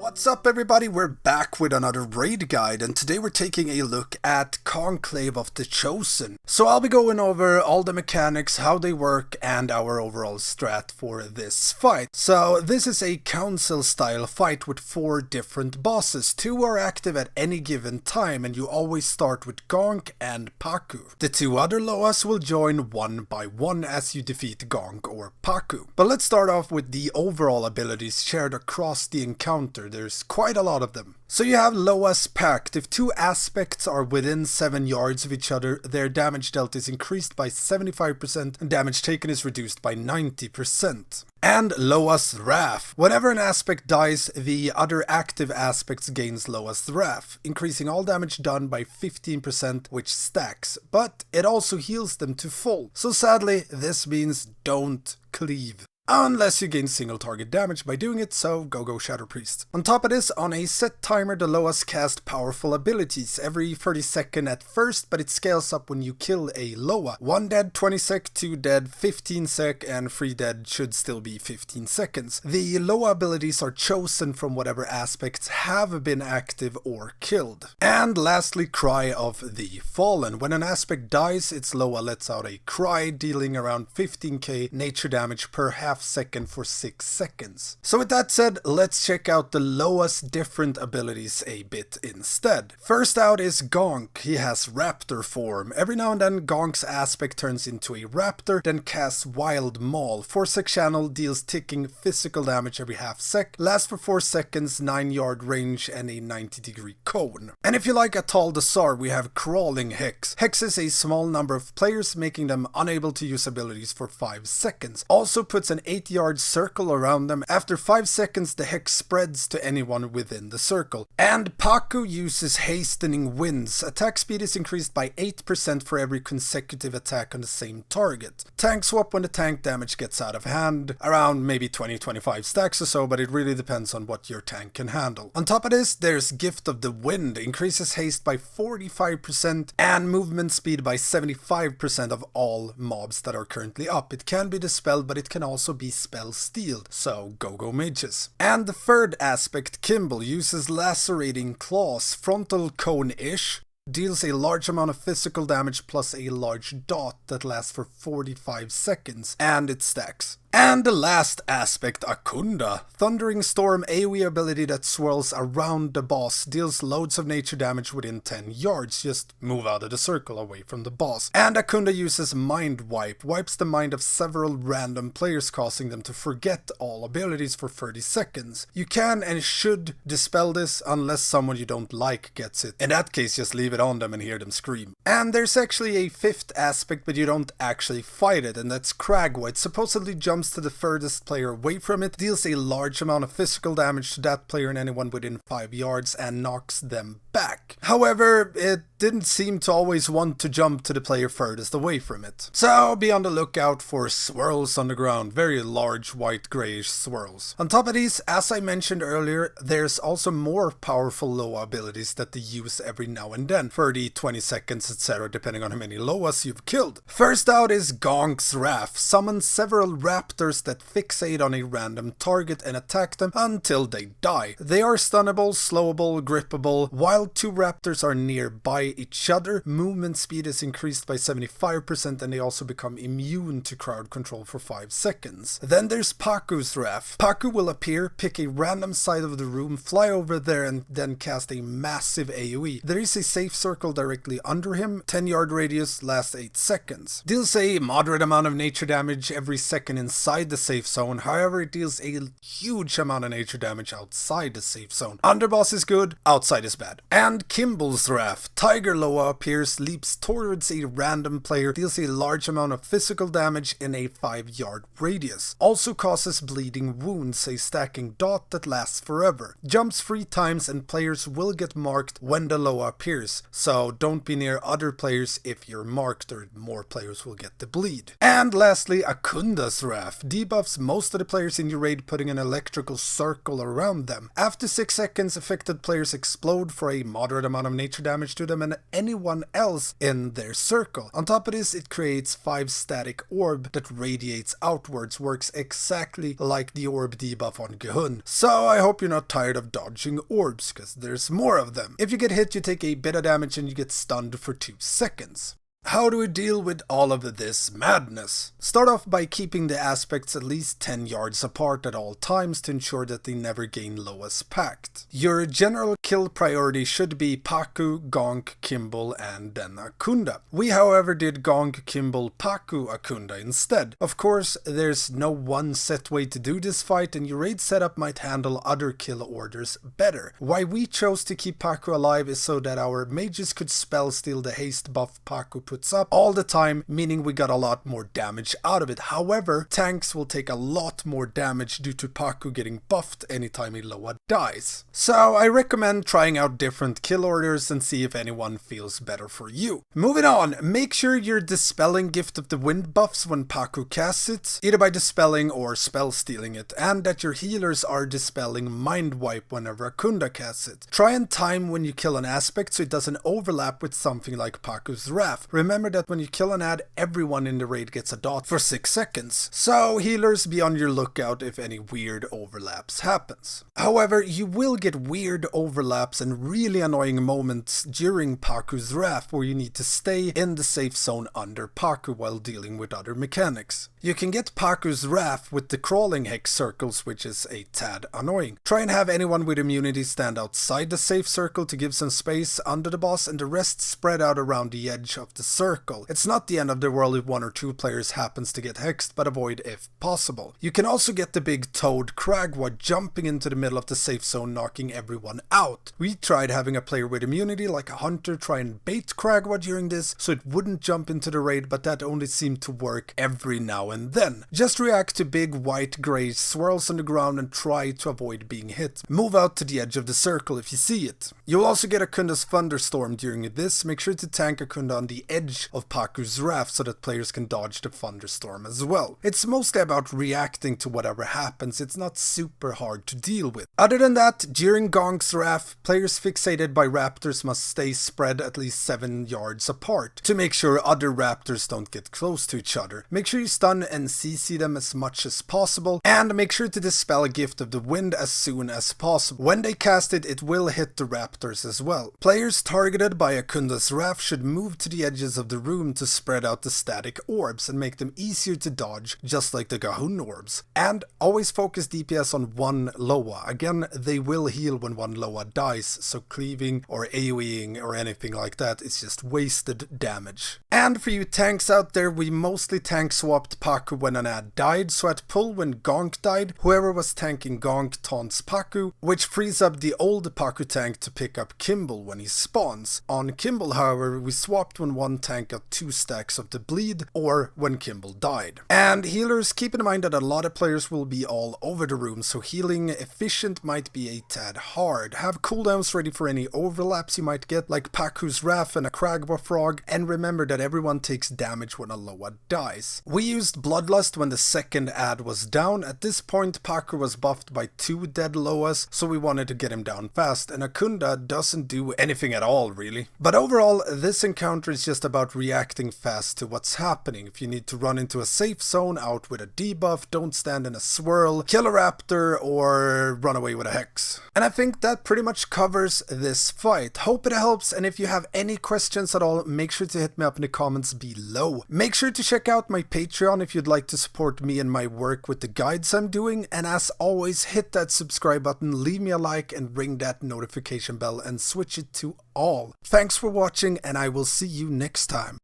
What's up everybody, we're back with another raid guide and today we're taking a look at Conclave of the Chosen. So I'll be going over all the mechanics, how they work and our overall strat for this fight. So this is a council style fight with 4 different bosses. 2 are active at any given time and you always start with Gonk and Paku. The 2 other Loas will join one by one as you defeat Gonk or Paku. But let's start off with the overall abilities shared across the encounter. There's quite a lot of them. So you have Loa's Pact. If 2 aspects are within 7 yards of each other, their damage dealt is increased by 75% and damage taken is reduced by 90%. And Loa's Wrath. Whenever an aspect dies, the other active aspects gains Loa's Wrath, increasing all damage done by 15%, which stacks, but it also heals them to full. So sadly, this means don't cleave. Unless you gain single target damage by doing it, so go Shadow Priest. On top of this, on a set timer, the Loas cast powerful abilities every 30 seconds at first, but it scales up when you kill a Loa. 1 dead, 20 sec, 2 dead, 15 sec, and 3 dead should still be 15 seconds. The Loa abilities are chosen from whatever aspects have been active or killed. And lastly, Cry of the Fallen. When an aspect dies, its Loa lets out a cry, dealing around 15k nature damage per half second for 6 seconds. So with that said, let's check out the Loa's different abilities a bit instead. First out is Gonk. He has Raptor form. Every now and then Gonk's aspect turns into a raptor, then casts Wild Maul. 4 sec channel, deals ticking physical damage every half sec, lasts for 4 seconds, 9-yard range and a 90-degree cone. And if you like a tall Dazar, we have Crawling Hex. Hexes a small number of players, making them unable to use abilities for 5 seconds. Also puts an 8-yard circle around them. After 5 seconds, the hex spreads to anyone within the circle. And Paku uses Hastening Winds. Attack speed is increased by 8% for every consecutive attack on the same target. Tank swap when the tank damage gets out of hand, around maybe 20-25 stacks or so, but it really depends on what your tank can handle. On top of this, there's Gift of the Wind. Increases haste by 45% and movement speed by 75% of all mobs that are currently up. It can be dispelled, but it can also be spell stealed, so go mages. And the third aspect, Kimball, uses Lacerating Claws, frontal cone-ish, deals a large amount of physical damage plus a large dot that lasts for 45 seconds, and it stacks. And the last aspect, Akunda. Thundering Storm AoE ability that swirls around the boss, deals loads of nature damage within 10 yards, just move out of the circle away from the boss. And Akunda uses Mind Wipe, wipes the mind of several random players, causing them to forget all abilities for 30 seconds. You can and should dispel this unless someone you don't like gets it. In that case, just leave it on them and hear them scream. And there's actually a 5th aspect, but you don't actually fight it, and that's Cragwa. It supposedly jumps to the furthest player away from it, deals a large amount of physical damage to that player and anyone within 5 yards, and knocks them back. However, it didn't seem to always want to jump to the player furthest away from it. So be on the lookout for swirls on the ground, very large white grayish swirls. On top of these, as I mentioned earlier, there's also more powerful Loa abilities that they use every now and then, 30, 20 seconds, etc., depending on how many Loas you've killed. First out is Gonk's Wrath. Summon several raptors that fixate on a random target and attack them until they die. They are stunnable, slowable, grippable. While 2 raptors are nearby each other, movement speed is increased by 75% and they also become immune to crowd control for 5 seconds. Then there's Paku's Wrath. Paku will appear, pick a random side of the room, fly over there and then cast a massive AoE. There is a safe circle directly under him, 10-yard radius, lasts 8 seconds. Deals a moderate amount of nature damage every second inside the safe zone, however it deals a huge amount of nature damage outside the safe zone. Underboss is good, outside is bad. And Kimball's Wrath. Tiger Loa appears, leaps towards a random player, deals a large amount of physical damage in a 5-yard radius. Also causes bleeding wounds, a stacking dot that lasts forever. Jumps 3 times and players will get marked when the Loa appears, so don't be near other players if you're marked or more players will get the bleed. And lastly, Akunda's Wrath. Debuffs most of the players in your raid, putting an electrical circle around them. After 6 seconds, affected players explode for a moderate amount of nature damage to them summon anyone else in their circle. On top of this, it creates 5 static orb that radiates outwards, works exactly like the orb debuff on Gehun. So I hope you're not tired of dodging orbs, because there's more of them. If you get hit, you take a bit of damage and you get stunned for 2 seconds. How do we deal with all of this madness? Start off by keeping the aspects at least 10 yards apart at all times to ensure that they never gain Loa's Pact. Your general kill priority should be Paku, Gonk, Kimball, and then Akunda. We however did Gonk, Kimball, Paku, Akunda instead. Of course, there's no one set way to do this fight, and your raid setup might handle other kill orders better. Why we chose to keep Paku alive is so that our mages could spell steal the haste buff Paku puts up all the time, meaning we got a lot more damage out of it. However, tanks will take a lot more damage due to Paku getting buffed anytime a Loa dies. So I recommend trying out different kill orders and see if anyone feels better for you. Moving on, make sure you're dispelling Gift of the Wind buffs when Paku casts it, either by dispelling or spell stealing it, and that your healers are dispelling Mind Wipe whenever Akunda casts it. Try and time when you kill an aspect so it doesn't overlap with something like Paku's Wrath. Remember that when you kill an ad, everyone in the raid gets a dot for 6 seconds. So healers, be on your lookout if any weird overlaps happens. However, you will get weird overlaps and really annoying moments during Paku's Wrath where you need to stay in the safe zone under Paku while dealing with other mechanics. You can get Paku's Wrath with the crawling hex circles, which is a tad annoying. Try and have anyone with immunity stand outside the safe circle to give some space under the boss, and the rest spread out around the edge of the circle. It's not the end of the world if 1 or 2 players happens to get hexed, but avoid if possible. You can also get the big toad Kragwa jumping into the middle of the safe zone, knocking everyone out. We tried having a player with immunity like a hunter try and bait Kragwa during this so it wouldn't jump into the raid, but that only seemed to work every now and then. Just react to big white-gray swirls on the ground and try to avoid being hit. Move out to the edge of the circle if you see it. You'll also get Akunda's Thunderstorm during this. Make sure to tank Akunda on the edge of Paku's Wrath so that players can dodge the Thunderstorm as well. It's mostly about reacting to whatever happens, it's not super hard to deal with. Other than that, during Gonk's Wrath, players fixated by raptors must stay spread at least 7 yards apart to make sure other raptors don't get close to each other. Make sure you stun and CC them as much as possible, and make sure to dispel a Gift of the Wind as soon as possible. When they cast it, it will hit the raptors as well. Players targeted by Akunda's Wrath should move to the edges of the room to spread out the static orbs and make them easier to dodge, just like the Gahun orbs. And always focus DPS on 1 Loa. Again, they will heal when 1 Loa dies, so cleaving or AoEing or anything like that is just wasted damage. And for you tanks out there, we mostly tank swapped Paku when an ad died, so at pull when Gonk died, whoever was tanking Gonk taunts Paku, which frees up the old Paku tank to pick up Kimball when he spawns. On Kimball, however, we swapped when one tank got 2 stacks of the bleed, or when Kimball died. And healers, keep in mind that a lot of players will be all over the room, so healing efficient might be a tad hard. Have cooldowns ready for any overlaps you might get, like Paku's Wrath and a Kragwa Frog, and remember that everyone takes damage when a Loa dies. We used Bloodlust when the second ad was down. At this point, Paku was buffed by 2 dead Loas, so we wanted to get him down fast, and Akunda doesn't do anything at all, really. But overall, this encounter is just about reacting fast to what's happening. If you need to run into a safe zone out with a debuff, don't stand in a swirl, kill a raptor, or run away with a hex. And I think that pretty much covers this fight. Hope it helps, and if you have any questions at all, make sure to hit me up in the comments below. Make sure to check out my Patreon if you'd like to support me and my work with the guides I'm doing, and as always, hit that subscribe button, leave me a like, and ring that notification bell and switch it to all. Thanks for watching, and I will see you next time.